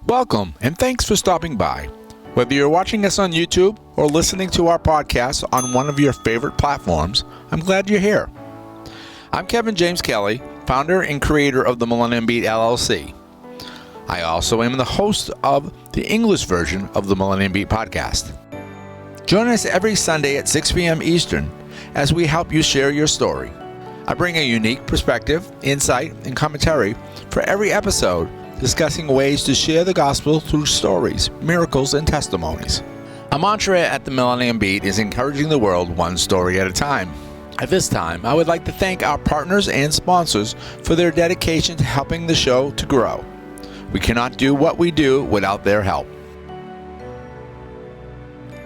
Welcome, and thanks for stopping by. Whether you're watching us on YouTube or listening to our podcast on one of your favorite platforms, I'm glad you're here. I'm Kevin James Kelly, founder and creator of the Millennium Beat LLC. I also am the host of the English version of the Millennium Beat podcast. Join us every Sunday at 6 p.m. Eastern as we help you share your story. I bring a unique perspective, insight, and commentary for every episode, discussing ways to share the gospel through stories, miracles, and testimonies. Our mantra at the Millennium Beat is encouraging the world one story at a time. At this time, I would like to thank our partners and sponsors for their dedication to helping the show to grow. We cannot do what we do without their help.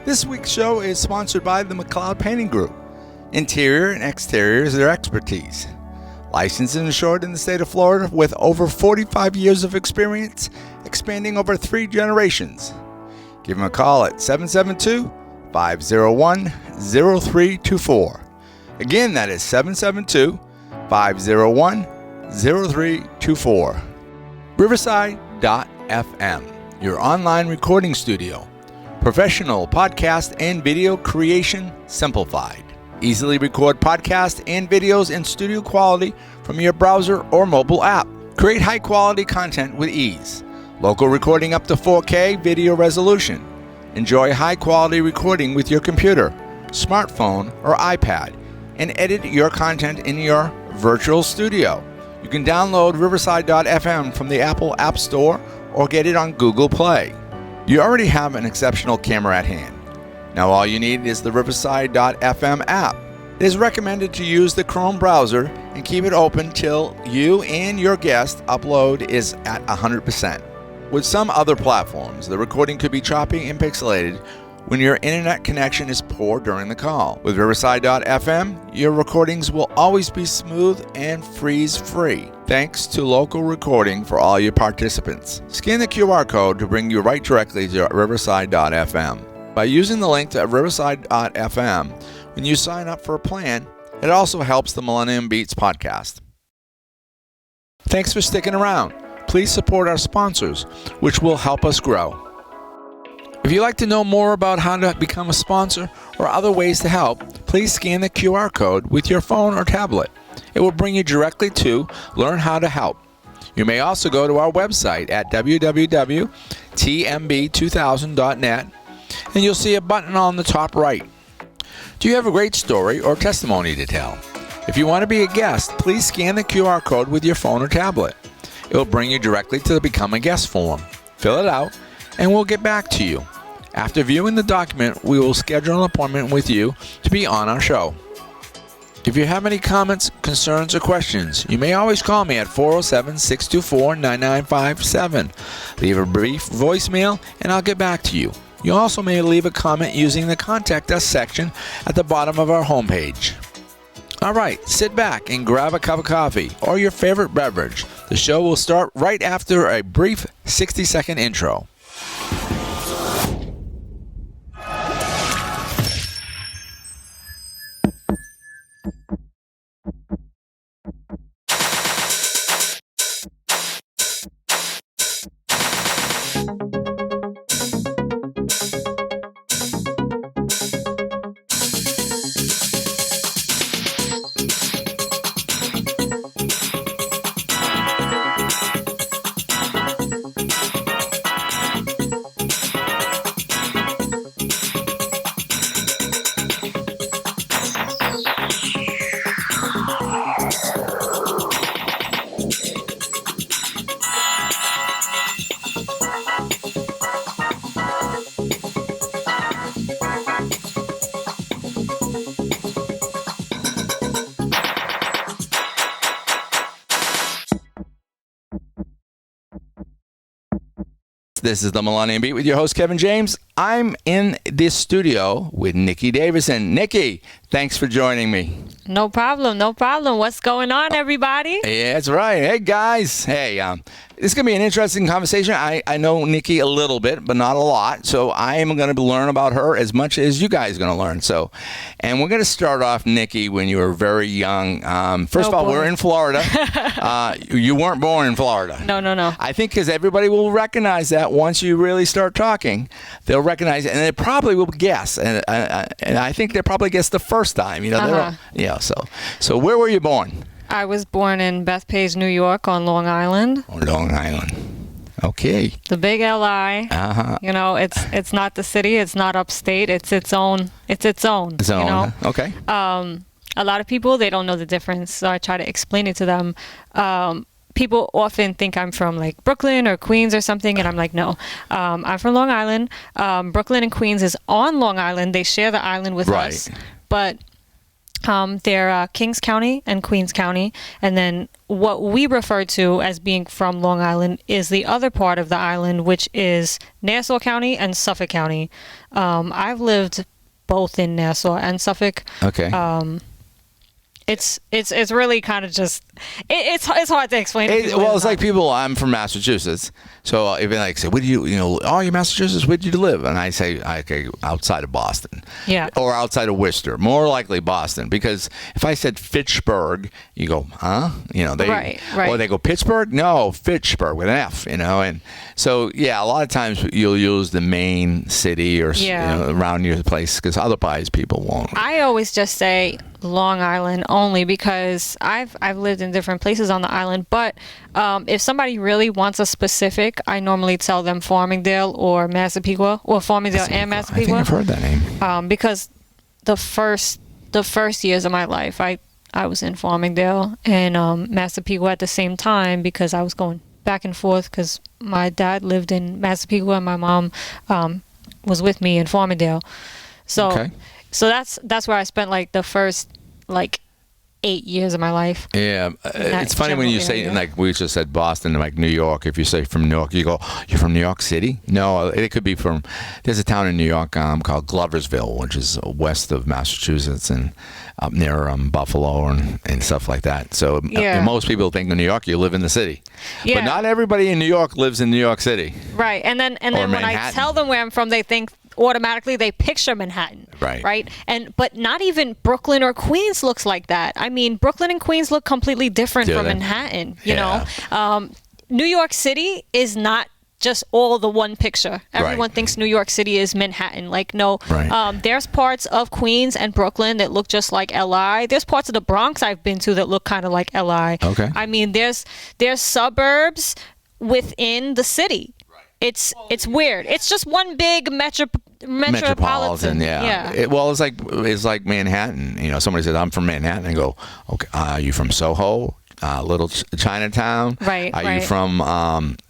This week's show is sponsored by the McLeod Painting Group. Interior and exterior is their expertise. Licensed and insured in the state of Florida with over 45 years of experience, expanding over 3 generations. Give them a call at 772-501-0324. Again, that is 772-501-0324. Riverside.fm, your online recording studio. Professional podcast and video creation simplified. Easily record podcasts and videos in studio quality from your browser or mobile app. Create high quality content with ease. Local recording up to 4K video resolution. Enjoy high quality recording with your computer, smartphone, or iPad, and edit your content in your virtual studio. You can download Riverside.fm from the Apple App Store or get it on Google Play. You already have an exceptional camera at hand. Now all you need is the Riverside.fm app. It is recommended to use the Chrome browser and keep it open till you and your guest upload is at 100%. With some other platforms, the recording could be choppy and pixelated when your internet connection is poor during the call. With Riverside.fm, your recordings will always be smooth and freeze-free, thanks to local recording for all your participants. Scan the QR code to bring you right directly to Riverside.fm. By using the link to Riverside.fm, when you sign up for a plan, it also helps the Millennium Beats podcast. Thanks for sticking around. Please support our sponsors, which will help us grow. If you'd like to know more about how to become a sponsor or other ways to help, please scan the QR code with your phone or tablet. It will bring you directly to Learn How to Help. You may also go to our website at www.tmb2000.net and you'll see a button on the top right. Do you have a great story or testimony to tell? If you want to be a guest, please scan the QR code with your phone or tablet. It will bring you directly to the Become a Guest form. Fill it out, and we'll get back to you. After viewing the document, we will schedule an appointment with you to be on our show. If you have any comments, concerns, or questions, you may always call me at 407-624-9957. Leave a brief voicemail, and I'll get back to you. You also may leave a comment using the Contact Us section at the bottom of our homepage. All right, sit back and grab a cup of coffee or your favorite beverage. The show will start right after a brief 60-second intro. This is the Millennium Beat with your host, Kevin James. I'm in this studio with Nikki Davison. Nikki, thanks for joining me. No problem. What's going on, everybody? Yeah, that's right. Hey, guys. Hey, this is going to be an interesting conversation. I know Nikki a little bit, but not a lot. So I am going to learn about her as much as you guys are going to learn. And we're going to start off, Nikki, when you were very young. First of all, we're in Florida. You weren't born in Florida. No. I think because everybody will recognize that once you really start talking, they'll recognize it, and they probably will guess. And I think they probably guess the first time. So where were you born? I was born in Bethpage, New York, on Long Island. On Long Island. Okay. The big LI. It's not the city. It's not upstate. It's its own. Okay. A lot of people, they don't know the difference, so I try to explain it to them. People often think I'm from like Brooklyn or Queens or something, and I'm like, no. I'm from Long Island. Brooklyn and Queens is on Long Island. They share the island with us. But they're Kings County and Queens County. And then what we refer to as being from Long Island is the other part of the island, which is Nassau County and Suffolk County. I've lived both in Nassau and Suffolk. Okay. It's really kind of just it's hard to explain. It's like people. I'm from Massachusetts, so if they like say, "Where do you you're Massachusetts? Where do you live?" And I say, "Okay, outside of Boston." Yeah. Or outside of Worcester. More likely Boston, because if I said Fitchburg, you go, "Huh?" Right. Or they go Pittsburgh. No, Fitchburg with an F. And so a lot of times you'll use the main city or around your place, because otherwise people won't. I always just say Long Island only because I've lived in different places on the island, but if somebody really wants a specific, I normally tell them Farmingdale or Massapequa, or Farmingdale and Massapequa. I think I've heard that name. Because the first years of my life, I was in Farmingdale and Massapequa at the same time, because I was going back and forth because my dad lived in Massapequa and my mom was with me in Farmingdale. So that's where I spent like the first 8 years of my life. Yeah, it's funny when you say, like we just said Boston, like New York. If you say from New York, you go, "You're from New York City?" No, it could be from. There's a town in New York called Gloversville, which is west of Massachusetts and up near Buffalo and stuff like that. So most people think in New York, you live in the city, but not everybody in New York lives in New York City. Right, and then when I tell them where I'm from, they think automatically they picture Manhattan. Right. But not even Brooklyn or Queens looks like that. I mean, Brooklyn and Queens look completely different from Manhattan. You know, New York City is not just all the one picture. Everyone thinks New York City is Manhattan. Like, no. There's parts of Queens and Brooklyn that look just like LI. There's parts of the Bronx I've been to that look kind of like LI. Okay. I mean, there's suburbs within the city. It's weird. It's just one big metropolitan. Yeah. It's like Manhattan. Somebody says, "I'm from Manhattan," and go, "Okay, are you from Soho? Little Chinatown? Right. Are you from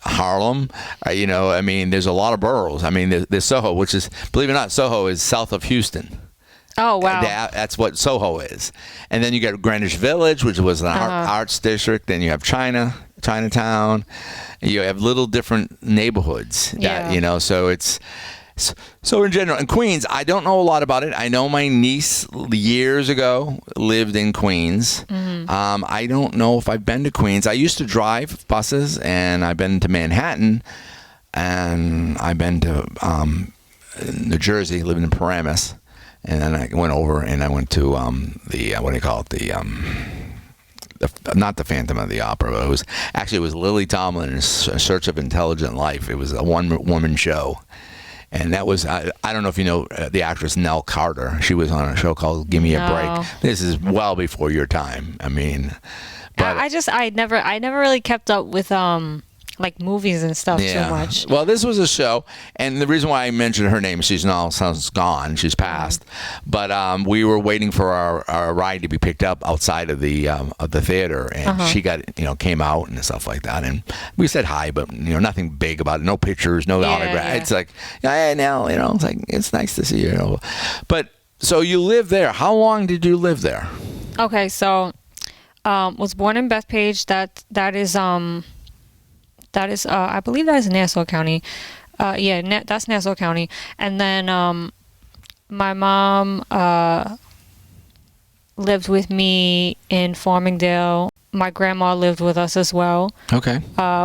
Harlem?" There's a lot of boroughs. I mean, there's Soho, which is, believe it or not, Soho is south of Houston. Oh, wow. That's what Soho is. And then you get Greenwich Village, which was an arts district. Then you have Chinatown. You have little different neighborhoods. So it's... So in general, in Queens, I don't know a lot about it. I know my niece years ago lived in Queens. Mm-hmm. I don't know if I've been to Queens. I used to drive buses, and I've been to Manhattan, and I've been to New Jersey, living in Paramus. And then I went over and I went to not the Phantom of the Opera, but it was Lily Tomlin in Search of Intelligent Life. It was a one-woman show. And that was, I don't know if you know the actress Nell Carter. She was on a show called Give Me a Break. This is well before your time. I mean, but I never really kept up with like movies and stuff too much. Well, this was a show, and the reason why I mentioned her name, she's now gone, she's passed, but we were waiting for our ride to be picked up outside of the theater, and she came out and stuff like that, and we said hi, but nothing big about it, no pictures, no autograph. Yeah. It's like, hey, now, it's like, it's nice to see you, But so you live there. How long did you live there? Okay, so was born in Bethpage. That is I believe that is Nassau County. That's Nassau County. And then my mom lived with me in Farmingdale. My grandma lived with us as well. Okay.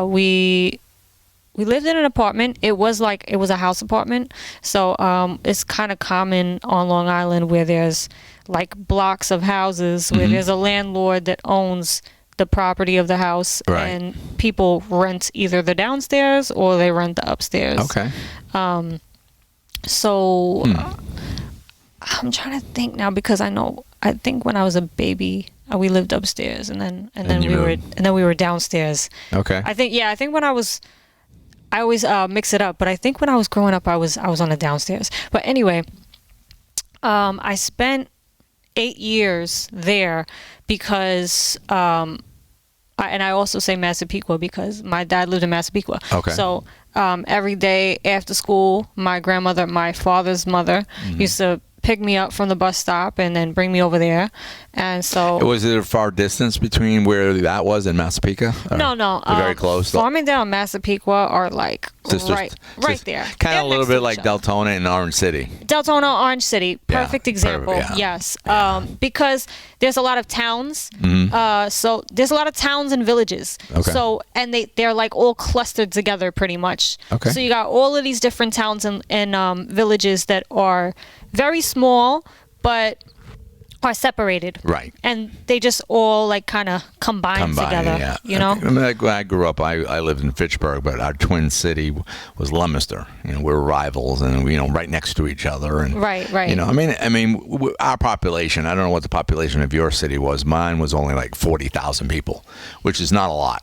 We lived in an apartment. It was a house apartment. So it's kind of common on Long Island where there's like blocks of houses where there's a landlord that owns the property of the house, right. and people rent either the downstairs or they rent the upstairs. Okay. So I'm trying to think now because I think when I was a baby we lived upstairs and then we were downstairs. Okay. I think when I always mix it up, but I think when I was growing up I was on the downstairs. But anyway, I spent 8 years there because I also say Massapequa because my dad lived in Massapequa. Okay. So every day after school, my grandmother, my father's mother, used to pick me up from the bus stop and then bring me over there. And so was it a far distance between where that was and Massapequa? No. Very close. Farmingdale and Massapequa are like right there. Kind of a little bit like Deltona and Orange City. Deltona, Orange City, perfect example. Perfect, yeah. Yes, because there's a lot of towns. So there's a lot of towns and villages. Okay. So and they're like all clustered together pretty much. Okay. So you got all of these different towns and villages that are very small, but are separated. Right. And they just all like kind of combine together. Yeah. You know? I mean, when I grew up, I lived in Fitchburg, but our twin city was Leominster. You know, we were rivals and right next to each other. And, Right. You know, I mean, our population, I don't know what the population of your city was. Mine was only like 40,000 people, which is not a lot.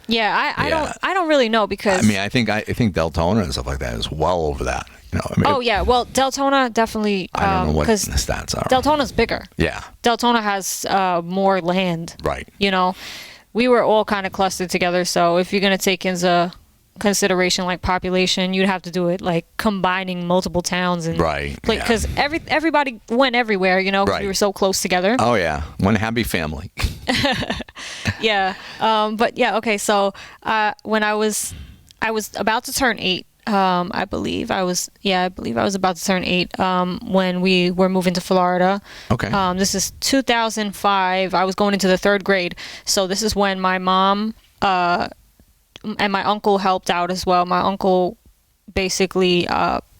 Yeah, I don't really know because I mean, I think Deltona and stuff like that is well over that. You know, I mean, yeah. Well, Deltona definitely. I don't know what the stats are. Deltona's bigger. Yeah. Deltona has more land. Right. You know, we were all kind of clustered together. So if you're gonna take into consideration like population, you'd have to do it like combining multiple towns and right. Because everybody went everywhere. You know, 'cause we were so close together. Oh yeah, one happy family. Yeah. But yeah. Okay. So when I was about to turn 8. I believe I was about to turn 8 when we were moving to Florida. Okay. This is 2005. I was going into the 3rd grade. So this is when my mom and my uncle helped out as well. My uncle basically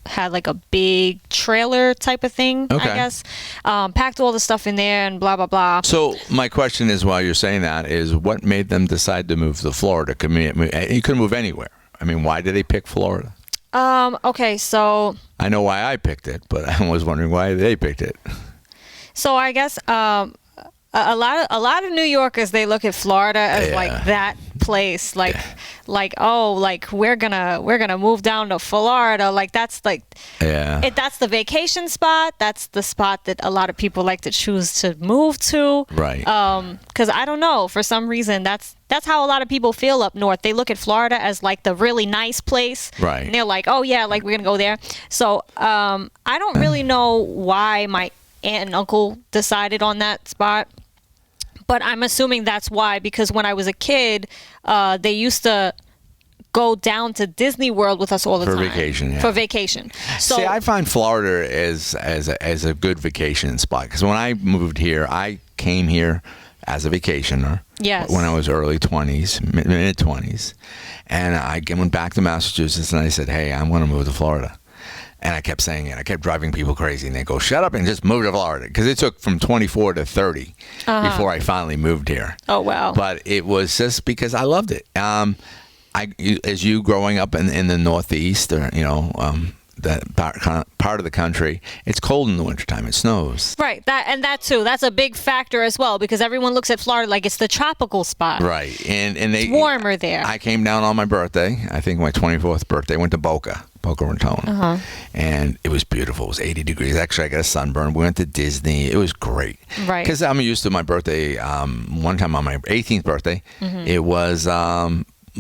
had like a big trailer type of thing, I guess. Packed all the stuff in there and blah, blah, blah. So my question is, while you're saying that, is what made them decide to move to Florida? You could move anywhere. I mean, why did they pick Florida? Okay, so I know why I picked it, but I was wondering why they picked it. So I guess a lot of New Yorkers, they look at Florida as like that place, like we're gonna move down to Florida, like that's like that's the vacation spot, that's the spot that a lot of people like to choose to move to, right? Because I don't know, for some reason that's how a lot of people feel up north. They look at Florida as like the really nice place, right? And they're like, oh yeah, like we're gonna go there. So I don't really know why my aunt and uncle decided on that spot. But I'm assuming that's why, because when I was a kid, they used to go down to Disney World with us all the time. For vacation. So, see, I find Florida as a good vacation spot. Because when I moved here, I came here as a vacationer. Yes. When I was early 20s, mid 20s. And I went back to Massachusetts and I said, hey, I'm going to move to Florida. And I kept saying it. I kept driving people crazy. And they go, shut up and just move to Florida. Because it took from 24 to 30 before I finally moved here. Oh, wow. But it was just because I loved it. As you growing up in the Northeast, or, you know, that part of the country, it's cold in the wintertime. It snows. Right. That too. That's a big factor as well, because everyone looks at Florida like it's the tropical spot. Right. And it's warmer there. I came down on my birthday. I think my 24th birthday. Went to Boca Raton. And it was beautiful. It was 80 degrees. Actually, I got a sunburn. We went to Disney. It was great. Right. Because I'm used to my birthday. One time on my 18th birthday, it was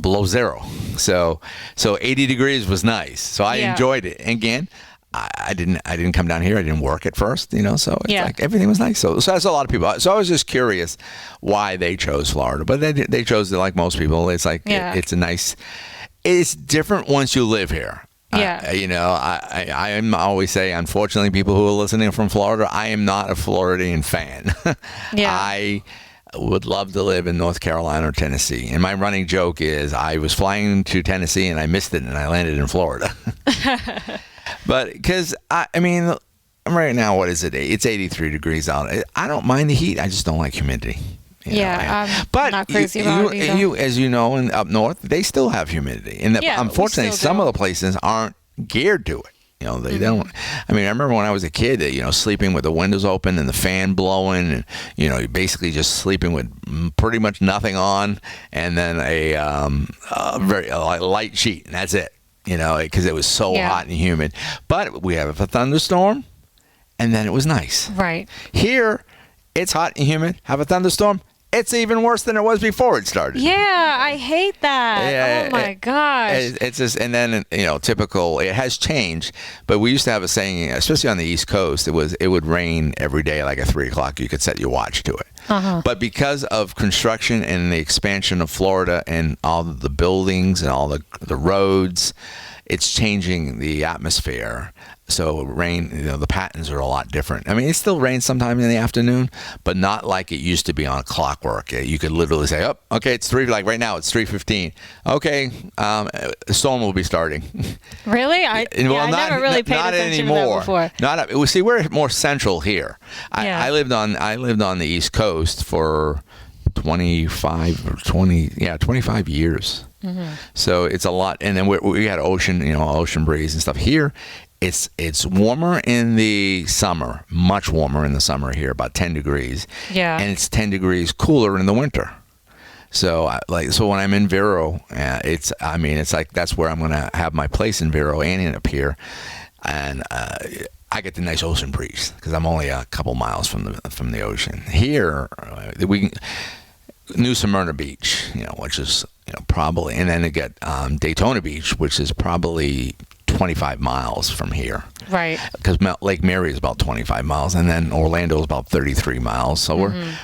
below zero. So 80 degrees was nice. So I enjoyed it. And again, I didn't come down here. I didn't work at first, you know, so it's like everything was nice. So that's a lot of people. So I was just curious why they chose Florida. But they chose it like most people. It's like it's a nice It's different once you live here. Yeah. I always say, unfortunately, people who are listening from Florida, I am not a Floridian fan. Yeah. I would love to live in North Carolina or Tennessee. And my running joke is I was flying to Tennessee and I missed it and I landed in Florida. But because, right now, what is it? It's 83 degrees out. I don't mind the heat. I just don't like humidity. But not crazy about it either. As you know, up north, they still have humidity. And unfortunately, some of the places aren't geared to it. They don't. I remember when I was a kid, sleeping with the windows open and the fan blowing, and you're basically just sleeping with pretty much nothing on, and then a very light sheet, and that's it. Because it was so hot and humid. But we have a thunderstorm, and then it was nice. Right. Here, it's hot and humid. Have a thunderstorm. It's even worse than it was before it started. Yeah, I hate that. Yeah, oh my gosh. It's just, and then typical. It has changed, but we used to have a saying, especially on the East Coast, it would rain every day, like at 3:00. You could set your watch to it. But because of construction and the expansion of Florida and all the buildings and all the roads, it's changing the atmosphere. So rain, the patterns are a lot different. It still rains sometime in the afternoon, but not like it used to be on clockwork. You could literally say, "Oh, okay, it's 3." Like right now, it's 3:15. Okay, the storm will be starting. Really? I never really paid attention to that before. See, we're more central here. I lived on the East Coast for 25 years. Mm-hmm. So it's a lot, and then we had ocean breeze and stuff. Here, it's warmer in the summer, much warmer in the summer here, about 10 degrees. Yeah, and it's 10 degrees cooler in the winter. So when I'm in Vero, it's like that's where I'm going to have my place in Vero and up here, and I get the nice ocean breeze because I'm only a couple miles from the ocean. Here, New Smyrna Beach, which is probably, and then to get Daytona Beach, which is probably 25 miles from here. Right. Because Lake Mary is about 25 miles, and then Orlando is about 33 miles. So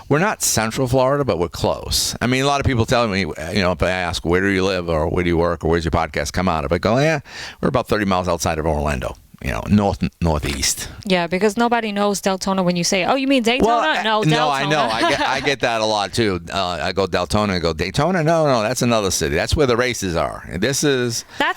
we're not Central Florida, but we're close. A lot of people tell me, if I ask, where do you live, or where do you work, or where's your podcast come out of? I go, we're about 30 miles outside of Orlando. Northeast. Yeah, because nobody knows Deltona when you say, "Oh, you mean Daytona?" Well, no, Deltona. No, I know. I get that a lot too. I go Deltona. I go Daytona. No, that's another city. That's where the races are. That's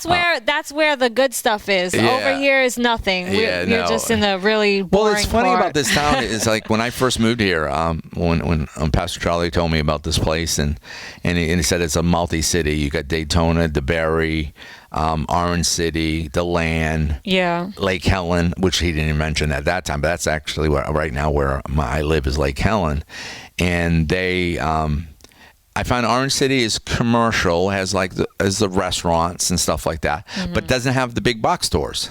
where the good stuff is. Yeah. Over here is nothing. We're just in the really boring Well, it's funny part. about this town is like when I first moved here. When Pastor Charlie told me about this place, and he said it's a multi-city. You got Daytona, DeBerry, Orange City, DeLand, Lake Helen, which he didn't mention at that time, but that's actually right now where I live is Lake Helen. And I find Orange City is commercial, has the restaurants and stuff like that, but doesn't have the big box stores.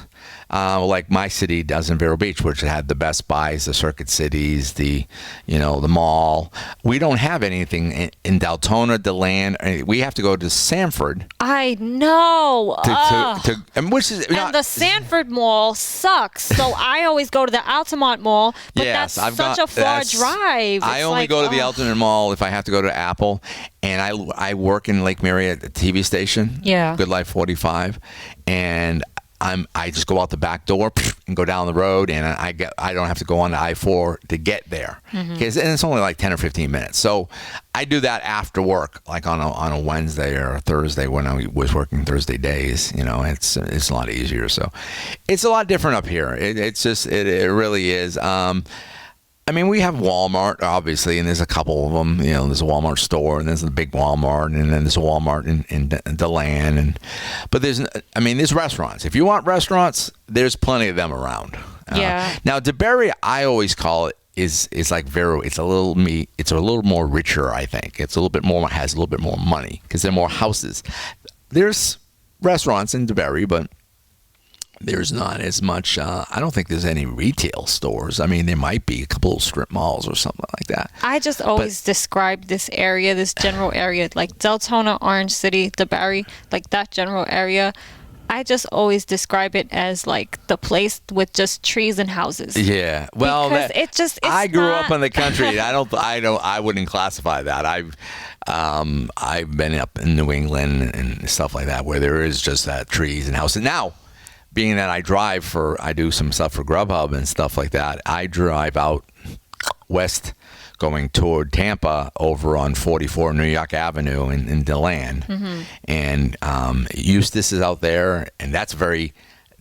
Like my city does in Vero Beach, which had the Best Buys, the Circuit Cities, the mall. We don't have anything in Deltona, DeLand. We have to go to Sanford. I know. The Sanford Mall sucks. So I always go to the Altamont Mall, but that's such a far drive. I only go to the Altamont Mall if I have to go to Apple, and I work in Lake Mary at the TV station. Yeah. Good Life 45, and I just go out the back door and go down the road, and I don't have to go on the I-4 to get there, and it's only like 10 or 15 minutes. So I do that after work, like on a Wednesday or a Thursday when I was working Thursday days. It's a lot easier. So it's a lot different up here. It really is. We have Walmart, obviously, and there's a couple of them. There's a Walmart store, and there's the big Walmart, and then there's a Walmart in DeLand. But there's restaurants. If you want restaurants, there's plenty of them around. Now, DeBerry, I always call it, is like Vero. It's a little more richer, I think. It's has a little bit more money because there are more houses. There's restaurants in DeBerry, but there's not as much. I don't think there's any retail stores. There might be a couple of strip malls or something like that. I just always describe this general area, like Deltona, Orange City, DeBerry, like that general area. I just always describe it as like the place with just trees and houses. Yeah. Well, because it's I grew not... up in the country. I wouldn't classify that. I've been up in New England and stuff like that where there is just that trees and houses. Now, being that I do some stuff for Grubhub and stuff like that, I drive out west going toward Tampa over on 44 New York Avenue in DeLand. Mm-hmm. And Eustis is out there, and that's very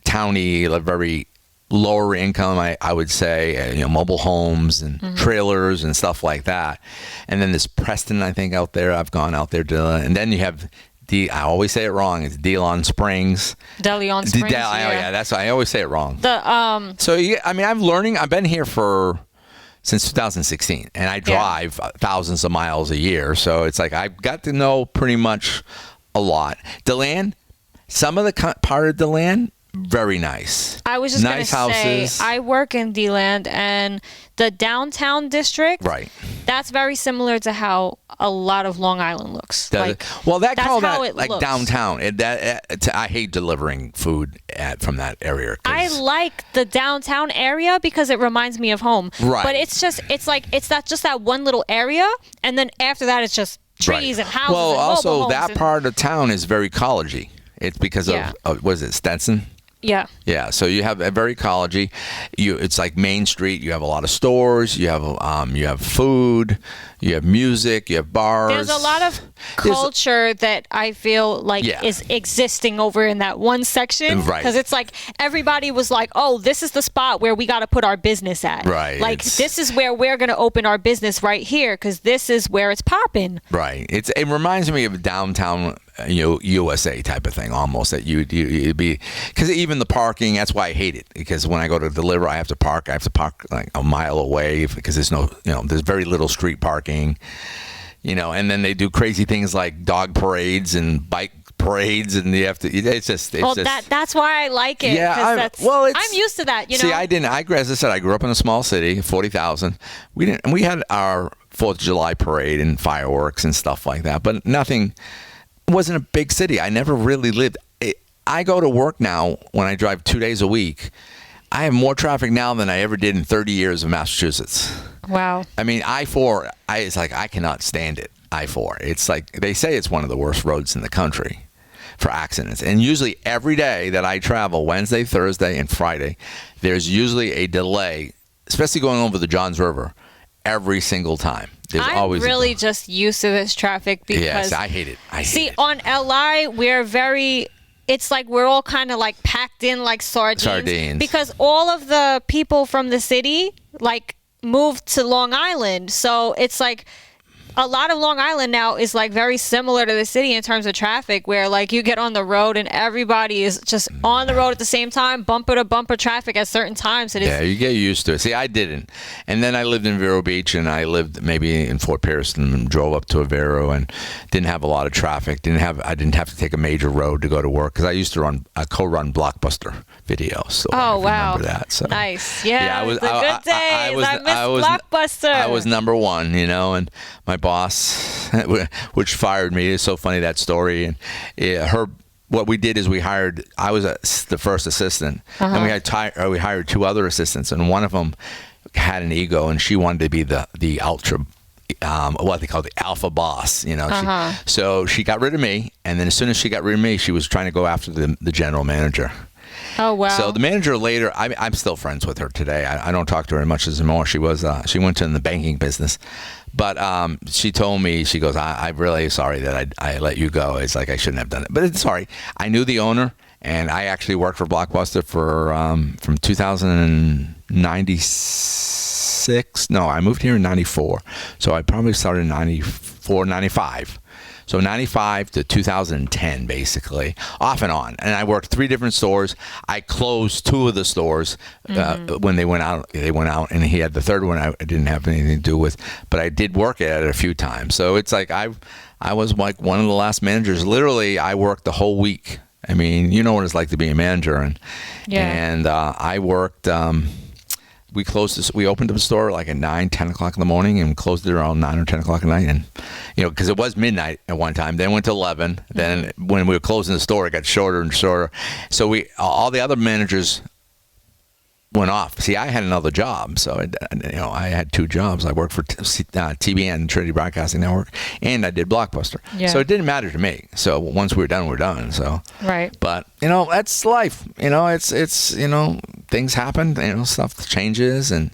towny, very lower income, I would say, mobile homes and trailers and stuff like that. And then there's Preston, I think, out there. I've gone out there to, and then you have I always say it wrong. It's DeLeon Springs. DeLeon Springs. Yeah, that's I always say it wrong. So yeah, I mean, I've been here since 2016, and I drive thousands of miles a year. So it's like I've got to know pretty much a lot. DeLand, some of the part of DeLand, very nice. I was just going to houses. say, I work in DeLand, and the downtown district, right? That's very similar to how a lot of Long Island looks. That's how it looks. Downtown. I hate delivering food from that area. I like the downtown area because it reminds me of home. Right. But it's just that one little area, and then after that, it's just trees and houses. Well, and also mobile that homes part of town is very collegey. It's because of was it Stetson? Yeah. Yeah. So you have a very collegey. It's like Main Street. You have a lot of stores. You have food. You have music. You have bars. There's a lot of culture that I feel like is existing over in that one section. Right. Because it's like everybody was like, oh, this is the spot where we got to put our business at. Right. Like this is where we're going to open our business right here because this is where it's popping. Right. It reminds me of downtown, USA type of thing almost, that you'd be, because even the parking, that's why I hate it, because when I go to deliver, I have to park like a mile away because there's there's very little street parking, and then they do crazy things like dog parades and bike parades, and you have to, that's why I like it. Yeah, I'm used to that, See, as I said, I grew up in a small city, 40,000. We had our 4th of July parade and fireworks and stuff like that, but nothing. It wasn't a big city. I never really lived. I go to work now when I drive 2 days a week. I have more traffic now than I ever did in 30 years of Massachusetts. Wow. I mean, I-4, it's like I cannot stand it, I-4. It's like they say it's one of the worst roads in the country for accidents. And usually every day that I travel, Wednesday, Thursday, and Friday, there's usually a delay, especially going over the Johns River, every single time. I'm really just used to this traffic because I hate it. On LI, it's like we're all kind of like packed in like sardines. Because all of the people from the city like moved to Long Island. So it's like a lot of Long Island now is like very similar to the city in terms of traffic, where like you get on the road and everybody is just on the road at the same time, bumper to bumper traffic at certain times. Yeah, you get used to it. See, I didn't. And then I lived in Vero Beach, and I lived maybe in Fort Pierce and drove up to Vero and didn't have a lot of traffic. I didn't have to take a major road to go to work because I used to co-run Blockbuster Video. So oh, wow. Remember that. So, nice. Yeah, it was a good day. I miss Blockbuster. I was number one, and my boss, which fired me. It's so funny, that story. And what we did is I was the first assistant, and we hired 2 other assistants, and one of them had an ego, and she wanted to be the ultra, what they call the alpha boss, so she got rid of me, and then as soon as she got rid of me, she was trying to go after the general manager. Oh, wow. So the manager later, I'm still friends with her today. I don't talk to her much anymore. She went in the banking business. But she told me, she goes, I'm really sorry that I let you go. It's like I shouldn't have done it. But it's sorry. I knew the owner, and I actually worked for Blockbuster from 2096. No, I moved here in 94. So I probably started in 94, 95. So 95 to 2010, basically, off and on. And I worked 3 different stores. I closed 2 of the stores when they went out. They went out, and he had the 3rd one I didn't have anything to do with. But I did work at it a few times. So it's like I was like one of the last managers. Literally, I worked the whole week. I mean, you know what it's like to be a manager. And I worked... we closed this. We opened the store like at 9, 10 o'clock in the morning, and closed it around 9 or 10 o'clock at night. And because it was midnight at one time, then went to 11. Then when we were closing the store, it got shorter and shorter. So all the other managers went off. See, I had another job, so I had 2 jobs. I worked for TBN, Trinity Broadcasting Network, and I did Blockbuster. Yeah. So it didn't matter to me. So once we were done, we're done. So right. But that's life. It's things happen. Stuff changes and.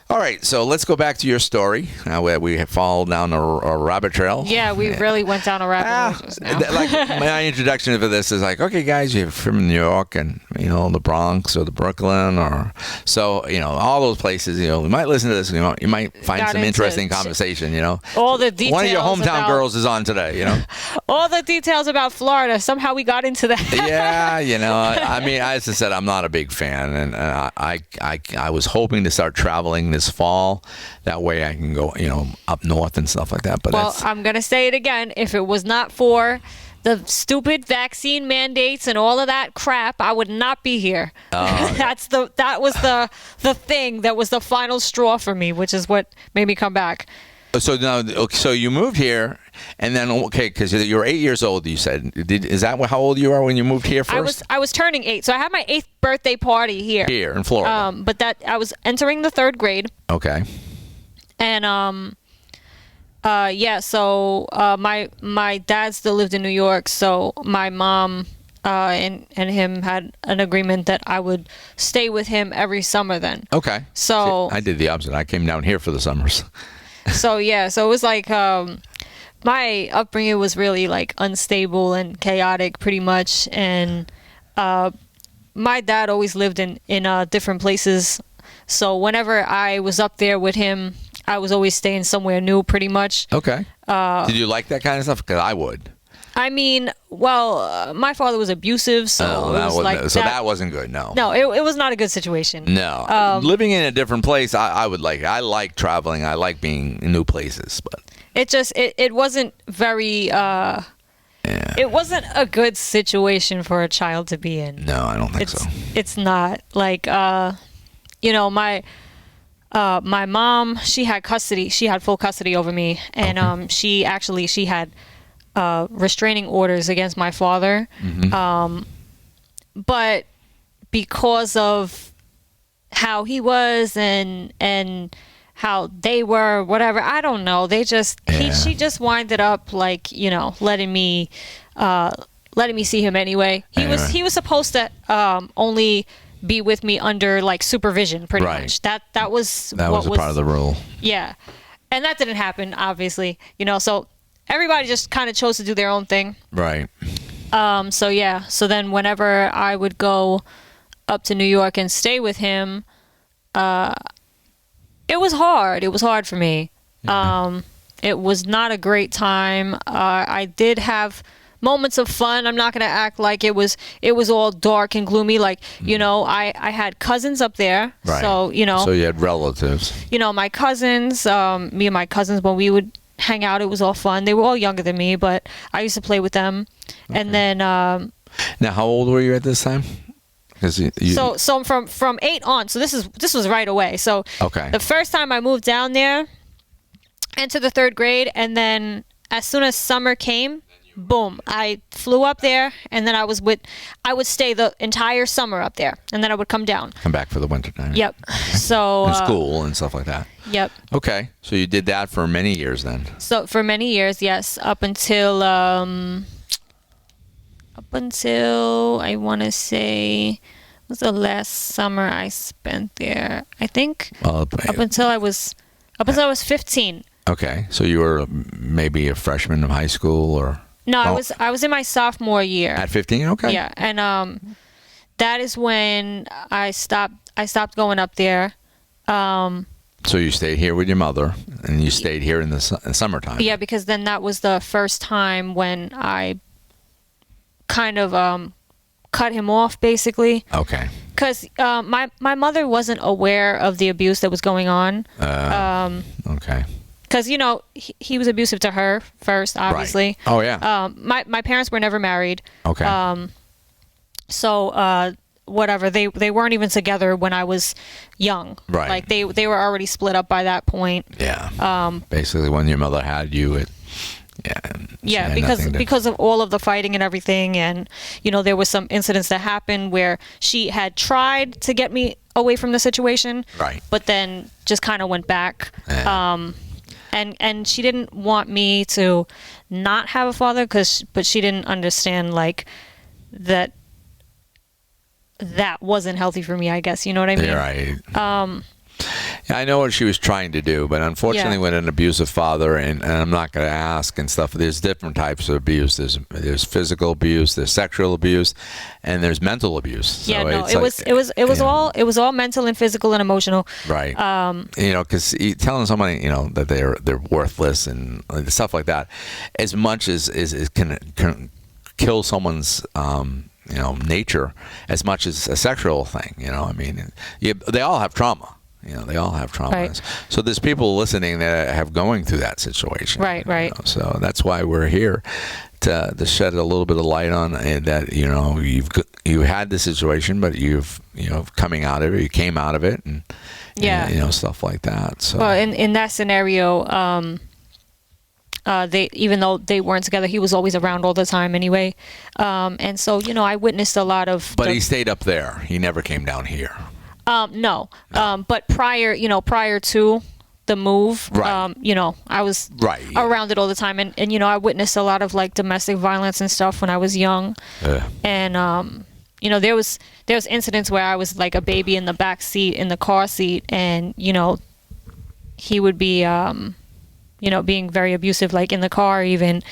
All right, so let's go back to your story. Where we followed down a rabbit trail. Yeah, we really went down a rabbit trail just now. Like my introduction for this is like, okay, guys, you're from New York and the Bronx or the Brooklyn or all those places. You might listen to this. You might find some interesting conversation. All the details. One of your hometown girls is on today. All the details about Florida. Somehow we got into that. Yeah, I mean, as I said, I'm not a big fan, and I was hoping to start traveling this fall. That way I can go, up north and stuff like that. But I'm going to say it again. If it was not for the stupid vaccine mandates and all of that crap, I would not be here. That was the thing that was the final straw for me, which is what made me come back. So you moved here, and then because you were 8 years old. You said, is that how old you are when you moved here first? I was turning 8, so I had my 8th birthday party here. Here in Florida. But I was entering the 3rd grade. Okay. And So my dad still lived in New York, so my mom and him had an agreement that I would stay with him every summer. Then. Okay. So I did the opposite. I came down here for the summers. So it was like my upbringing was really like unstable and chaotic pretty much, and my dad always lived in different places, so whenever I was up there with him, I was always staying somewhere new pretty much. Okay. Did you like that kind of stuff? Because I would. I mean, my father was abusive, so that wasn't good. No, it was not a good situation. No, living in a different place, I would like. I like traveling. I like being in new places, but it wasn't very. It wasn't a good situation for a child to be in. No, I don't think so. It's not like my mom. She had custody. She had full custody over me, and she had. Restraining orders against my father. Mm-hmm. But because of how he was and how they were, whatever, I don't know. She just winded up like, letting me see him anyway. He was supposed to only be with me under like supervision pretty much. That was a part of the rule. Yeah. And that didn't happen, obviously. So everybody just kind of chose to do their own thing. Right. So then whenever I would go up to New York and stay with him, it was hard. It was hard for me. Yeah. It was not a great time. I did have moments of fun. I'm not going to act like it was all dark and gloomy. Like, I had cousins up there. Right. So, So you had relatives. My cousins, me and my cousins, when we would hang out, it was all fun. They were all younger than me, but I used to play with them. Okay. And then now, how old were you at this time? So from 8 on. So this was right away. So okay. The first time I moved down there, into the 3rd grade, and then as soon as summer came, boom, I flew up there, and then I would stay the entire summer up there, and then I would come down. Come back for the winter time. Yep. So school and stuff like that. Yep. Okay, so you did that for many years then. So for many years, yes, up until I want to say was the last summer I spent there. I think up until I was 15. Okay, so you were maybe a freshman in high school or. No, I was in my sophomore year. At 15, okay. Yeah, and that is when I stopped going up there. So you stayed here with your mother, and you stayed here in the summertime. Yeah, because then that was the first time when I kind of cut him off, basically. Okay. Because my mother wasn't aware of the abuse that was going on. Okay. Because, he was abusive to her first, obviously. Right. Oh, yeah. My parents were never married. Okay. So whatever, they weren't even together when I was young. Right. Like they were already split up by that point. Yeah. Basically, when your mother had you, because of all of the fighting and everything, and there was some incidents that happened where she had tried to get me away from the situation, right, but then just kind of went back. And she didn't want me to not have a father, but she didn't understand like that wasn't healthy for me, I guess. You know what I mean? Right. Yeah, I know what she was trying to do, but unfortunately, with an abusive father, and I'm not going to ask and stuff. There's different types of abuse. There's physical abuse, there's sexual abuse, and there's mental abuse. So it was all mental and physical and emotional. Right. Because telling somebody that they're worthless and stuff like that, as much as can kill someone's nature, as much as a sexual thing. I mean, they all have trauma. They all have traumas. Right. So there's people listening that have going through that situation. Right. So that's why we're here to shed a little bit of light on that. You had the situation, but you've coming out of it. You came out of it, and stuff like that. So well, in that scenario, they, even though they weren't together, he was always around all the time anyway. And so I witnessed a lot of. But he stayed up there. He never came down here. No. But prior to the move, right. I was around it all the time, and I witnessed a lot of like domestic violence and stuff when I was young, and there was incidents where I was like a baby in the back seat in the car seat, and he would be being very abusive, like in the car even.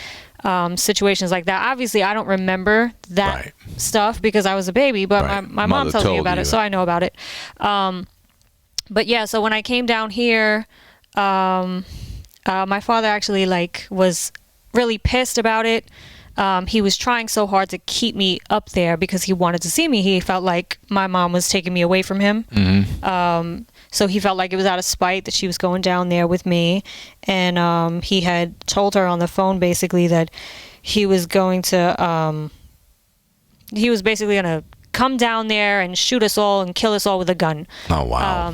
Situations like that. Obviously, I don't remember that stuff because I was a baby, but my mom tells me about it, so I know about it. But yeah, so when I came down here, my father actually was really pissed about it. He was trying so hard to keep me up there because he wanted to see me. He felt like my mom was taking me away from him. Mm-hmm. So he felt like it was out of spite that she was going down there with me. And he had told her on the phone basically that he was going to, he was basically going to come down there and shoot us all and kill us all with a gun. Oh, wow.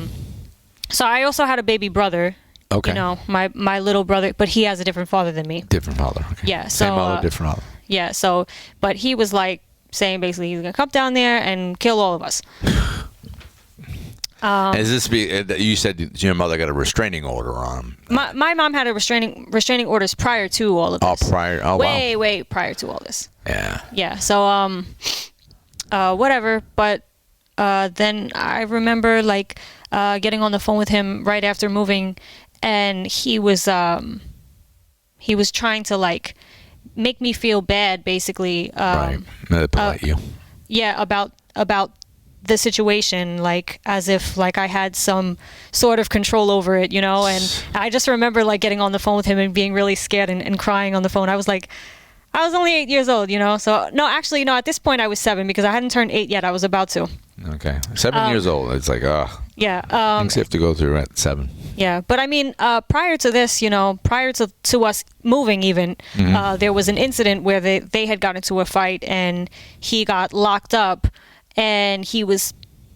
So I also had a baby brother. Okay. My little brother, but he has a different father than me. Different father. Okay. Yeah. Same mother, different father. Yeah. So, but he was like saying basically he's going to come down there and kill all of us. You said your mother got a restraining order on him. My mom had a restraining orders prior to all of this. Way prior to all this. Yeah. Yeah. So whatever. But then I remember getting on the phone with him right after moving, and he was trying to make me feel bad, basically. Manipulate you. Yeah, about the situation, as if I had some sort of control over it, and I just remember getting on the phone with him and being really scared and crying on the phone. I was only 8 years old, so no, actually no, at this point I was 7 because I hadn't turned 8 yet. I was about to. Okay. 7 years old. It's yeah, things you have to go through at 7. Yeah, but I mean, prior to this, prior to us moving even, mm-hmm. There was an incident where they had got into a fight and he got locked up. And he was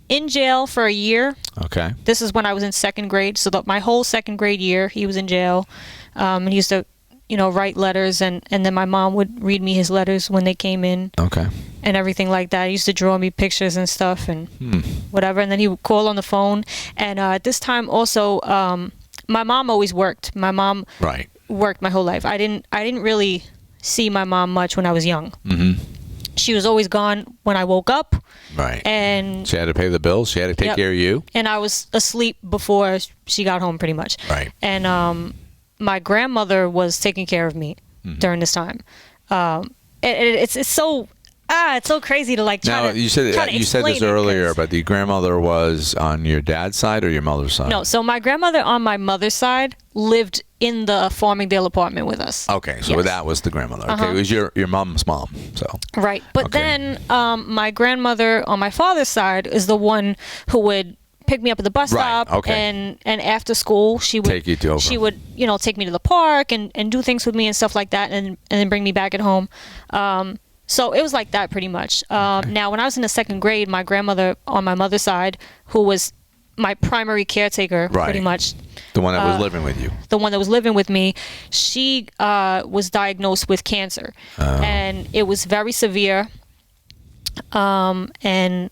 in jail for a year. Okay. This is when I was in 2nd grade. So my whole 2nd grade year, he was in jail. And he used to, write letters. And then my mom would read me his letters when they came in. Okay. And everything like that. He used to draw me pictures and stuff and whatever. And then he would call on the phone. And at this time also, my mom always worked. My mom worked my whole life. I didn't really see my mom much when I was young. Mm-hmm. She was always gone when I woke up. Right. And she had to pay the bills. She had to take care of you. And I was asleep before she got home, pretty much. Right. And my grandmother was taking care of me during this time. It's so crazy to try now, to you said this earlier, but the grandmother was on your dad's side or your mother's side? No, so my grandmother on my mother's side lived in the Farmingdale apartment with us. Okay, so that was the grandmother. Okay, it was your mom's mom. So right, but then my grandmother on my father's side is the one who would pick me up at the bus stop, and after school she would take you over. She would take me to the park and do things with me and stuff like that, and then bring me back at home. So it was like that pretty much. Now, when I was in the second grade, my grandmother on my mother's side, who was my primary caretaker, pretty much. The one that was living with you. The one that was living with me, she was diagnosed with cancer. And it was very severe. And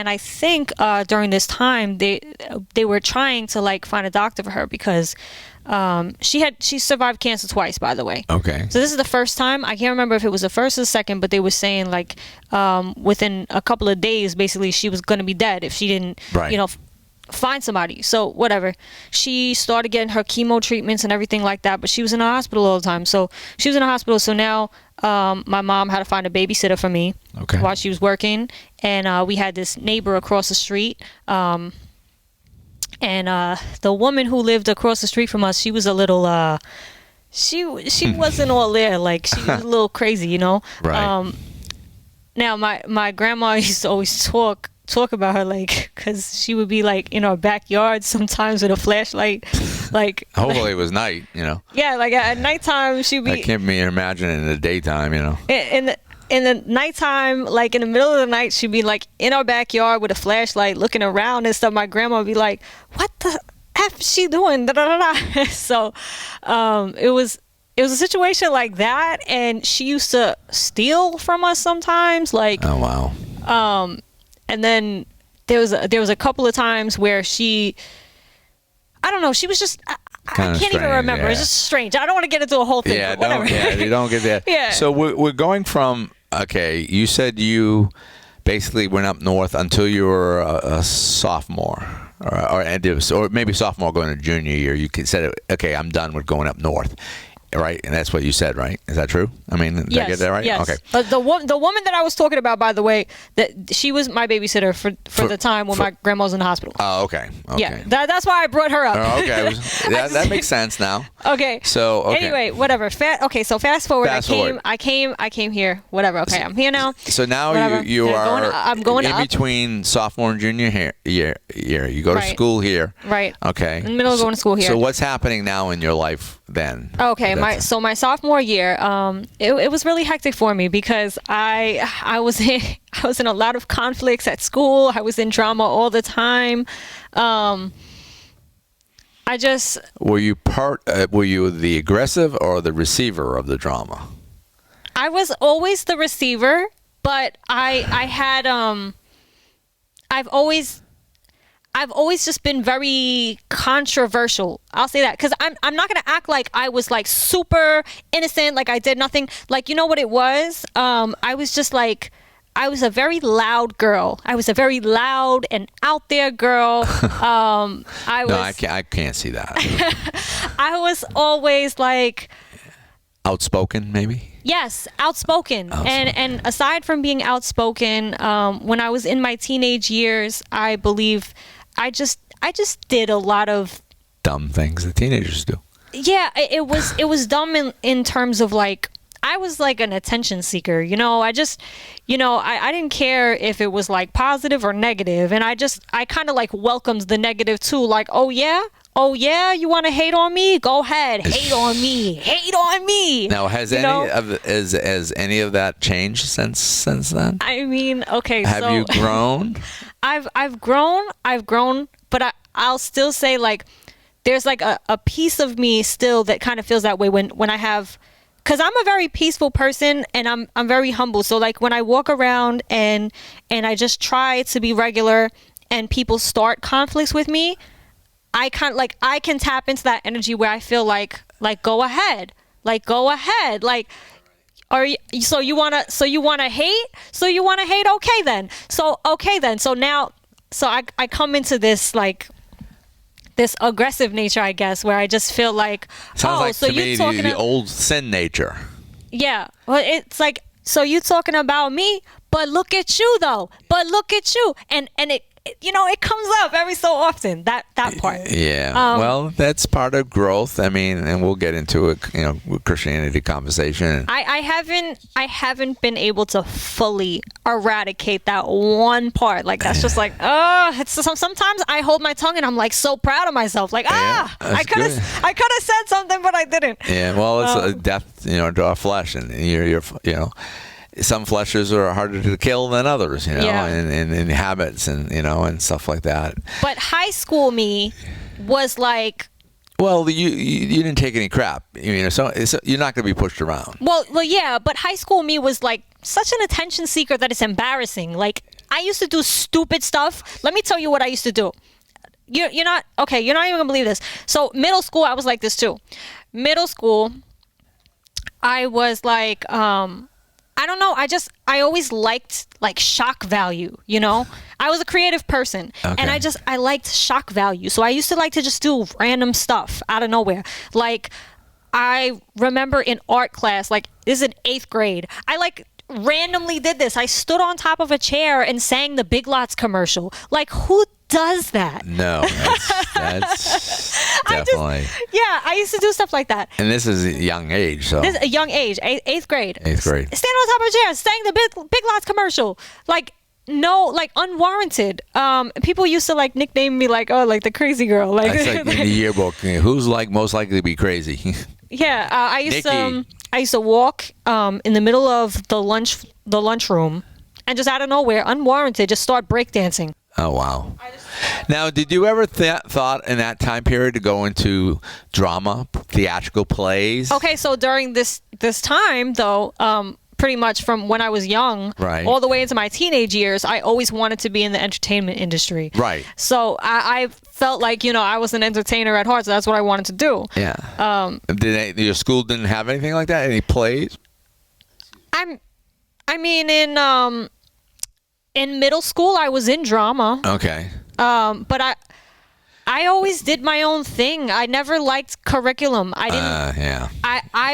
I think during this time they were trying to like find a doctor for her because she survived cancer twice, by the way. Okay. So this is the first time. I can't remember if it was the first or the second, but they were saying like within a couple of days, basically she was going to be dead if she didn't, find somebody. So whatever. She started getting her chemo treatments and everything like that, but she was in the hospital all the time. So she was in the hospital. So now my mom had to find a babysitter for me while she was working. And we had this neighbor across the street. And the woman who lived across the street from us, she was a little, she wasn't all there. Like, she was a little crazy, you know? Right. Now, my grandma used to always talk about her, like, because she would be like in our backyard sometimes with a flashlight, like hopefully it was night, you know. Yeah, like at nighttime she'd be. I can't imagine in the daytime, you know. In the nighttime, like in the middle of the night, she'd be like in our backyard with a flashlight looking around and stuff. My grandma would be like, what the F is she doing? Da, da, da, da. So it was a situation like that, and she used to steal from us sometimes, like. Oh wow. And then there was a couple of times where I don't know, she was just I can't strange, even remember. yeah. It's just strange. I don't want to get into a whole thing. Yeah, but whatever. you don't get that. Yeah. So we're going from you said you basically went up north until you were a sophomore, or maybe sophomore going to junior year. You said, okay, I'm done with going up north. Right, and that's what you said, right? Is that true? I mean, did I get that right? Yes. Okay. The woman that I was talking about, by the way, that she was my babysitter for the time when my grandma was in the hospital. Oh, okay. Yeah, that's why I brought her up. Oh, okay. That makes sense now. Okay. So anyway, whatever. So fast forward. I came here. Whatever. Okay, I'm here now. So now whatever. you are. I'm going in up. between sophomore and junior year. You go to school here. Right. Okay. In the middle of going to school here. So what's happening now in your life then? Okay, my sophomore year, it was really hectic for me because I was in a lot of conflicts at school. I was in drama all the time. Were you the aggressive or the receiver of the drama? I was always the receiver, but I've always just been very controversial. I'll say that because I'm not gonna act like I was like super innocent, like I did nothing. Like, you know what it was? I was just like, I was a very loud girl. I was a very loud and out there girl. I can't see that. I was always like outspoken, maybe. Yes, outspoken. And aside from being outspoken, when I was in my teenage years, I believe I just did a lot of dumb things that teenagers do. Yeah, it was dumb in terms of like, I was like an attention seeker, you know. I didn't care if it was like positive or negative, and I kind of like welcomed the negative too. Like, oh yeah, you want to hate on me? Go ahead, hate on me. Now, has any of that changed since then? I mean, okay, have you grown? I've grown, but I'll still say like there's like a piece of me still that kind of feels that way when I have. Because I'm a very peaceful person and I'm very humble. So like when I walk around and I just try to be regular and people start conflicts with me, I can tap into that energy where I feel like go ahead. Like so you wanna hate? Okay then. So now I come into this like this aggressive nature, I guess, where I just feel like, sounds like so to me the old sin nature. Yeah, well, it's like, so you talking about me, but look at you though, and it it comes up every so often, that part. Yeah, well, that's part of growth. I mean, and we'll get into it, Christianity conversation. I haven't been able to fully eradicate that one part. Like that's just like, sometimes I hold my tongue and I'm like so proud of myself. Like, I could have said something, but I didn't. Yeah, well, it's a death, to our flesh, and you're some fleshers are harder to kill than others, Yeah. and habits and, and stuff like that. But high school me was like, Well, you didn't take any crap, so you're not going to be pushed around. well, yeah, but high school me was like such an attention seeker that it's embarrassing. Like, I used to do stupid stuff. Let me tell you what I used to do. You're not even gonna believe this. So middle school, I was like this too. Middle school, I was like, I don't know. I always liked like shock value, I was a creative person, and I liked shock value. So I used to like to just do random stuff out of nowhere. Like, I remember in art class, like this is in 8th grade, I like randomly did this. I stood on top of a chair and sang the Big Lots commercial. Like, who does that? No, that's definitely. I used to do stuff like that. And this is a young age, so. This is a young age, 8th grade. 8th grade. Stand on top of a chair, sang the Big Lots commercial. Like, no, like unwarranted. People used to like nickname me like, oh, like the crazy girl. Like, that's like in the yearbook. Who's like most likely to be crazy? Yeah, I Nikki. used to walk in the middle of the lunchroom, and just out of nowhere, unwarranted, just start breakdancing. Oh, wow. Now, did you ever thought in that time period to go into drama, theatrical plays? Okay, so during this time, though, pretty much from when I was young, right, all the way into my teenage years, I always wanted to be in the entertainment industry. Right. So I felt like, I was an entertainer at heart, so that's what I wanted to do. Yeah. Your school didn't have anything like that? Any plays? I mean, in middle school, I was in drama. Okay. But I always did my own thing. I never liked curriculum. I didn't. Yeah.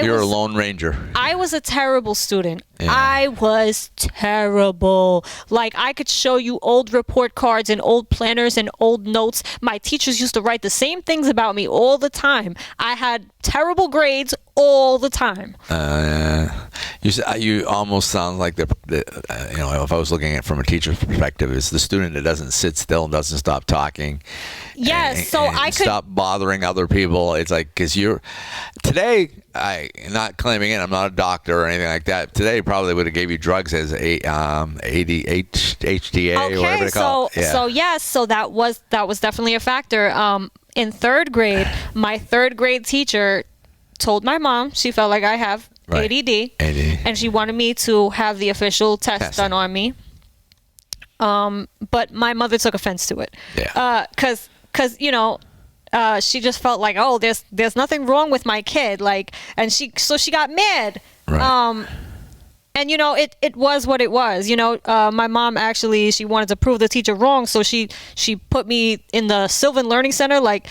You're a lone ranger. I was a terrible student. Yeah. I was terrible. Like, I could show you old report cards and old planners and old notes. My teachers used to write the same things about me all the time. I had terrible grades all the time. You almost sound like if I was looking at it from a teacher's perspective, it's the student that doesn't sit still and doesn't stop talking. Yes, and I could stop bothering other people. It's like, because today, I'm not claiming it, I'm not a doctor or anything like that. Today probably would have gave you drugs as HTA or whatever they call it. Yeah. So yes, so that was definitely a factor. In 3rd grade, my 3rd grade teacher told my mom she felt like I have ADD, and she wanted me to have the official test done on me. But my mother took offense to it. Yeah. Because she just felt like, oh, there's nothing wrong with my kid, like, and she got mad. Right. And it was what it was. My mom actually, she wanted to prove the teacher wrong, so she put me in the Sylvan Learning Center. Like,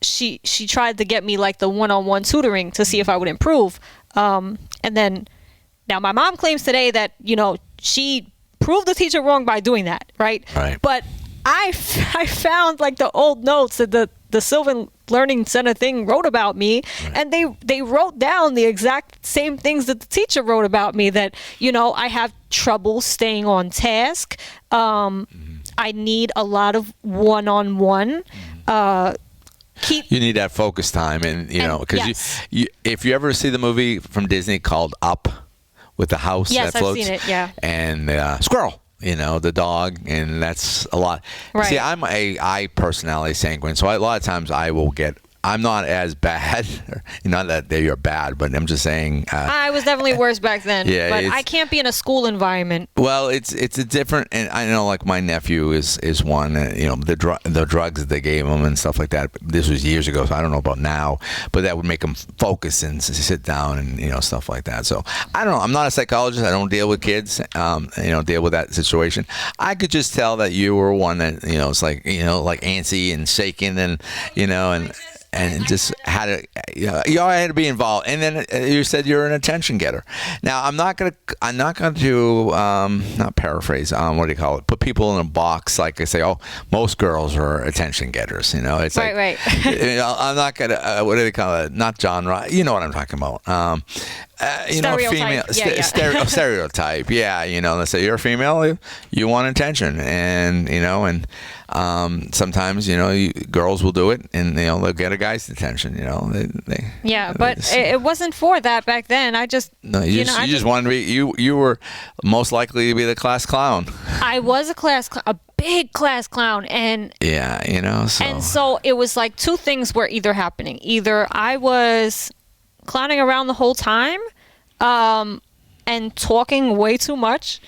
she tried to get me like the one-on-one tutoring to see if I would improve. And then now my mom claims today that she proved the teacher wrong by doing that, right? Right. But I found like the old notes that the Sylvan Learning Center thing wrote about me, right, and they wrote down the exact same things that the teacher wrote about me, that I have trouble staying on task. I need a lot of one-on-one. You need that focus time, and because yes, if you ever see the movie from Disney called Up, with the house yes, that floats, I've seen it, yeah, and squirrel, the dog, and that's a lot. Right. See, I'm I personality sanguine, so a lot of times I'm not as bad. Not that you're bad, but I'm just saying. I was definitely worse back then. Yeah, but I can't be in a school environment. Well, it's a different, and I know, like, my nephew is one. The drugs that they gave him and stuff like that. This was years ago, so I don't know about now. But that would make him focus and sit down and stuff like that. So I don't know. I'm not a psychologist. I don't deal with kids. Deal with that situation. I could just tell that you were one that it's like like antsy and shaking and just had to, you had to be involved. And then you said you're an attention getter. Now, I'm not going to not paraphrase. What do you call it? Put people in a box like I say. Oh, most girls are attention getters. It's right. I'm not going to. What do they call it? Not genre. You know what I'm talking about. Stereotype. female stereotype. Yeah, let's say you're a female, you want attention, and sometimes girls will do it, and they'll get a guy's attention. But it wasn't for that back then. I just you just wanted to be you were most likely to be the class clown. I was a big class clown, and so it was like two things were either happening. Either I was clowning around the whole time, and talking way too much.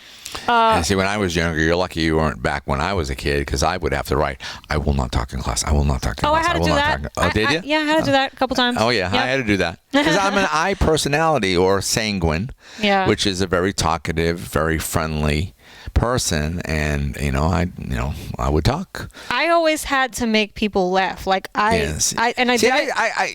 And see, when I was younger, you're lucky you weren't back when I was a kid, because I would have to write, I will not talk in class. I will not talk in class. I had to do that. Did you? Yeah, I had to do that a couple times. Oh, yeah. I had to do that. Because I'm an I personality, or sanguine, which is a very talkative, very friendly person, and I would talk. I always had to make people laugh. Like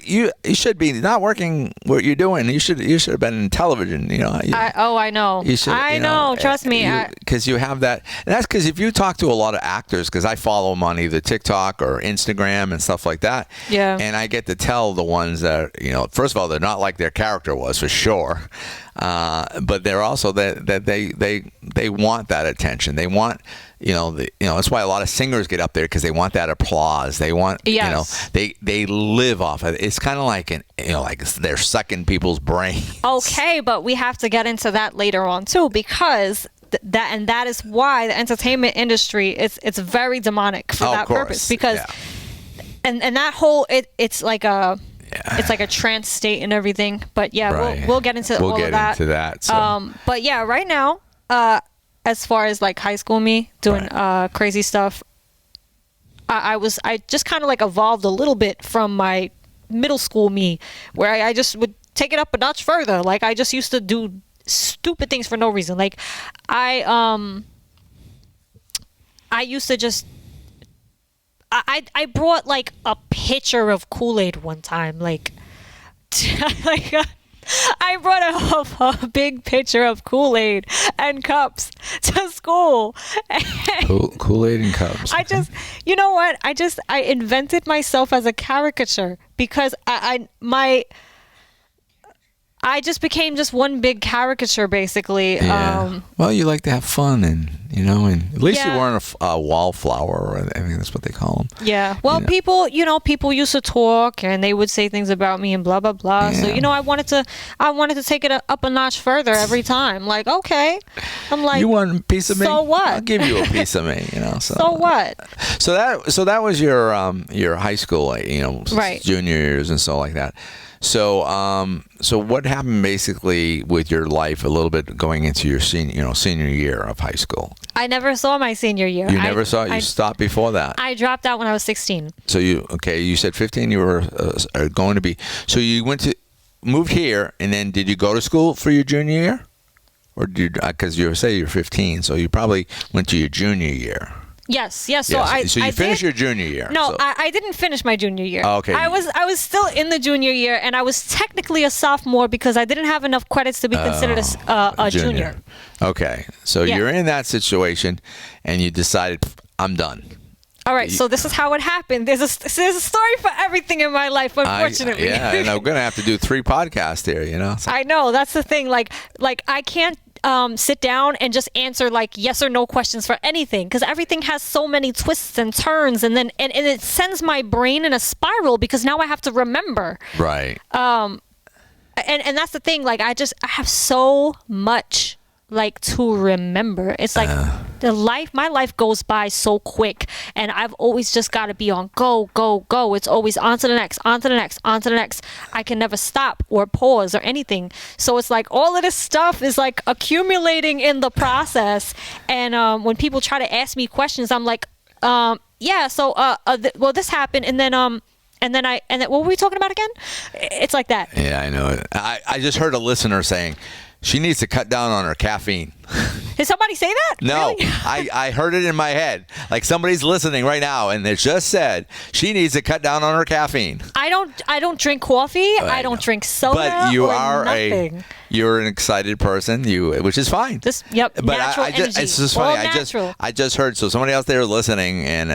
you should be not working what you're doing. You should have been in television. I know. You should, I know. Trust me. Because you have that. And that's because if you talk to a lot of actors, because I follow them on either TikTok or Instagram and stuff like that. Yeah. And I get to tell the ones that first of all, they're not like their character was, for sure. But they're also that they want that attention. They want that's why a lot of singers get up there, because they want that applause. They want they live off of it. It's kind of like like they're sucking people's brain. Okay, but we have to get into that later on too, because that is why the entertainment industry it's very demonic for that purpose, because and that whole it's like a it's like a trance state and everything. But we'll get into all of that. We'll get into that. So. But right now, as far as like high school me doing crazy stuff, I just kind of like evolved a little bit from my middle school me, where I just would take it up a notch further. Like I just used to do stupid things for no reason. Like I used to just I brought like a pitcher of Kool-Aid one time, like I brought a big pitcher of Kool-Aid and cups to school. Kool-Aid and cups. I just, you know what? I invented myself as a caricature, because I just became just one big caricature, basically. Yeah. Well, you like to have fun, and at least you weren't a wallflower. I think that's what they call them. Yeah. Well, people used to talk, and they would say things about me and blah blah blah. Yeah. So I wanted to take it up a notch further every time. Like, okay, I'm like, you want a piece of me? So what? I'll give you a piece of me. So what? So that was your high school, right, junior years and so like that. So what happened basically with your life a little bit going into your senior year of high school? I never saw my senior year. You never saw it? You stopped before that? I dropped out when I was 16. So you said 15 you were going to be. So you moved here, and then did you go to school for your junior year? Or because you say you're 15, so you probably went to your junior year. Yes. So you finished your junior year. No, I didn't finish my junior year. Oh, okay. I was still in the junior year, and I was technically a sophomore because I didn't have enough credits to be considered a junior. Okay, so you're in that situation, and you decided, I'm done. All right, so this is how it happened. There's a story for everything in my life, unfortunately. And I'm going to have to do 3 podcasts here, So. I know, that's the thing. Like I can't sit down and just answer like yes or no questions for anything, because everything has so many twists and turns, and then and it sends my brain in a spiral, because now I have to remember. Right. And that's the thing. Like I have so much like to remember. It's like my life goes by so quick, and I've always just got to be on go. It's always on to the next. I can never stop or pause or anything. So it's like all of this stuff is like accumulating in the process. And when people try to ask me questions, I'm like, well, this happened, and then what were we talking about again? It's like that. Yeah, I know it. I just heard a listener saying she needs to cut down on her caffeine. Did somebody say that? No, Really? I heard it in my head. Like somebody's listening right now, and it just said she needs to cut down on her caffeine. I don't drink coffee. I don't drink soda. But you or are nothing. You're an excited person. Which is fine. Yep. But natural it's energy. just funny. All natural. I just heard. So somebody out there listening, and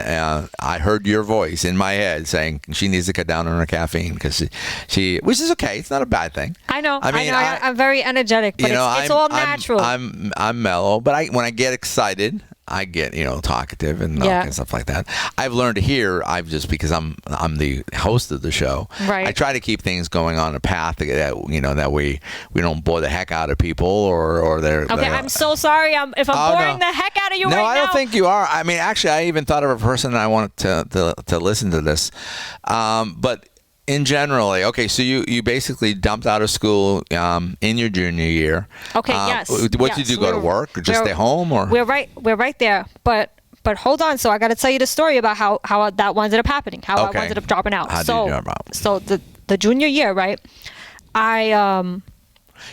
I heard your voice in my head saying she needs to cut down on her caffeine because she, which is okay. It's not a bad thing. I know. I mean, I'm very energetic, but it's all natural. I'm mellow, but when I get excited, I get talkative and stuff like that. I've learned to hear. Because I'm the host of the show. Right. I try to keep things going on a path that we don't bore the heck out of people or they're. Okay, I'm so sorry. If I'm boring the heck out of you right now. No, I don't think you are. I mean, actually, I even thought of a person I wanted to listen to this, but. In general, okay, so you basically dumped out of school in your junior year. Okay, yes. What did you do? Go to work or just stay home? Or we're right there, but hold on. So I got to tell you the story about how that ended up happening. How I ended up dropping out. How did you drop out? So the junior year, right?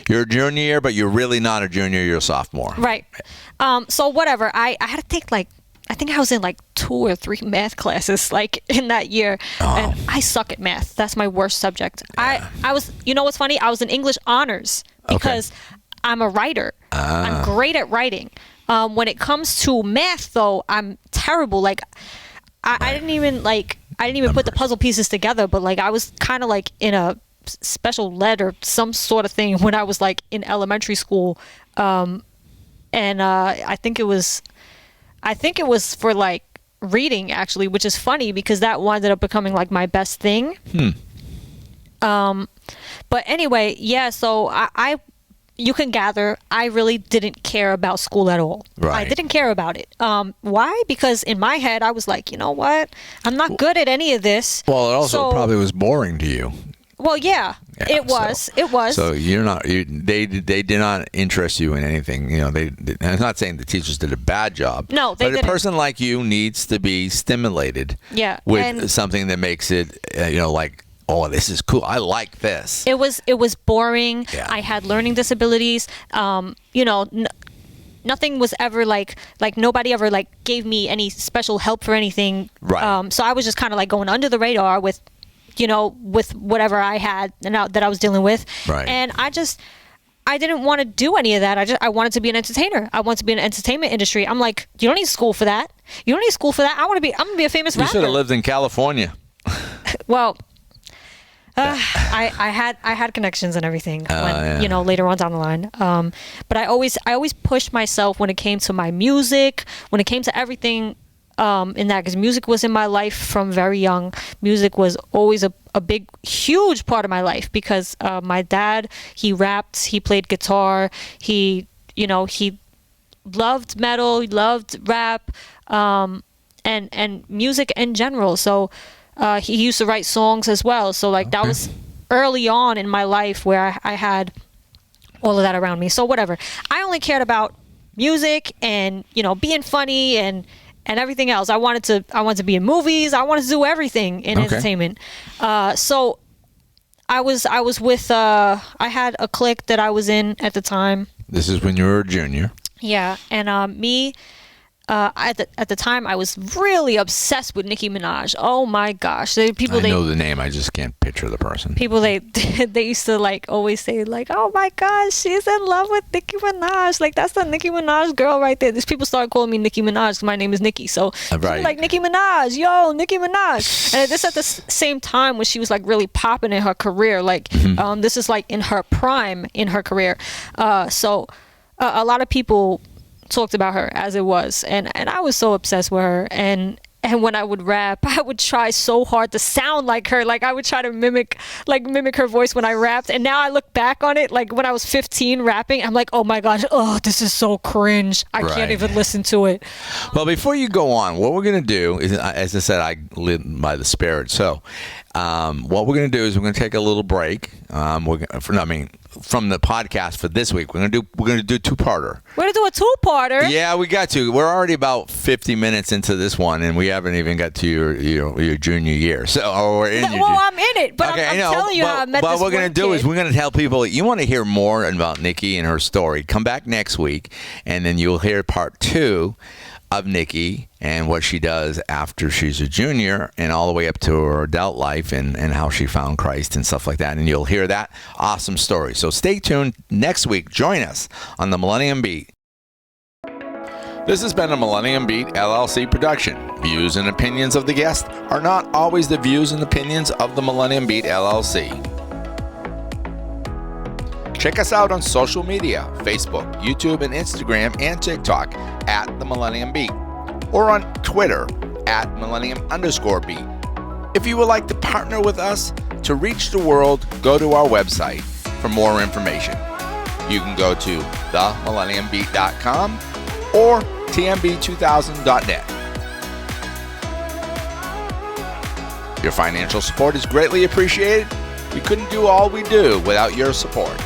You're a junior year, but you're really not a junior. You're a sophomore. Right. So whatever. I had to take I think I was in 2 or 3 math classes in that year, and I suck at math. That's my worst subject. Yeah. I was, what's funny? I was in English honors because I'm a writer. I'm great at writing. When it comes to math, though, I'm terrible. I didn't even put the puzzle pieces together, but I was kind of in a special ed or some sort of thing when I was in elementary school, and I think it was for reading, actually, which is funny because that ended up becoming my best thing. But anyway, yeah, so you can gather, I really didn't care about school at all. Right. I didn't care about it. Why? Because in my head, I was like, you know what? I'm not good at any of this. Well, it also probably was boring to you. Well, yeah, it was. It was. So you're not. They did not interest you in anything. I'm not saying the teachers did a bad job. No, they didn't. But a person like you needs to be stimulated. Yeah. With something that makes it, oh, this is cool. I like this. It was boring. Yeah. I had learning disabilities. Nothing was ever nobody ever gave me any special help for anything. Right. So I was just kind of going under the radar with whatever I had that I was dealing with. Right. And I didn't want to do any of that. I wanted to be an entertainer. I wanted to be in the entertainment industry. I'm like, you don't need school for that. You don't need school for that. I'm gonna be a famous rapper. You should have lived in California. Well, I had connections and everything later on down the line. But I always pushed myself when it came to my music, when it came to everything. In that, because music was in my life from very young. Music was always a big, huge part of my life because my dad, he rapped, he played guitar, he loved metal, he loved rap, and music in general. So he used to write songs as well. So that was early on in my life where I had all of that around me. So whatever. I only cared about music and being funny and everything else. I wanted to be in movies. I wanted to do everything in entertainment. So I was with I had a clique that I was in at the time. This is when you were a junior. Yeah, and me. At the time, I was really obsessed with Nicki Minaj. Oh my gosh, I know the name. I just can't picture the person. People they used to always say oh my gosh, she's in love with Nicki Minaj. That's the Nicki Minaj girl right there. These people started calling me Nicki Minaj because my name is Nikki. So right. Nicki Minaj, yo, Nicki Minaj. And this at the same time when she was really popping in her career. This is in her prime in her career. So a lot of people talked about her as it was, and I was so obsessed with her, and when I would rap, I would try so hard to sound like her. I would try to mimic her voice when I rapped, and now I look back on it when I was 15 rapping, I'm like, oh my gosh, this is so cringe. I can't even listen to it. Well, before you go on, what we're gonna do is, as I said, I live by the spirit. So What we're going to do is we're going to take a little break. From the podcast for this week, we're going to do two-parter. We're going to do a two-parter. Yeah, we got to. We're already about 50 minutes into this one, and we haven't even got to your junior year. We're in. I'm in it, but okay, I'm telling you how I met this What we're going to do is we're going to tell people you want to hear more about Nikki and her story. Come back next week, and then you'll hear part 2 of Nikki and what she does after she's a junior and all the way up to her adult life and how she found Christ and stuff like that. And you'll hear that awesome story. So stay tuned next week. Join us on the Millennium Beat. This has been a Millennium Beat LLC production. Views and opinions of the guest are not always the views and opinions of the Millennium Beat LLC. Check us out on social media, Facebook, YouTube, and Instagram, and TikTok at The Millennium Beat, or on Twitter at Millennium_Beat. If you would like to partner with us to reach the world, go to our website for more information. You can go to themillenniumbeat.com or tmb2000.net. Your financial support is greatly appreciated. We couldn't do all we do without your support.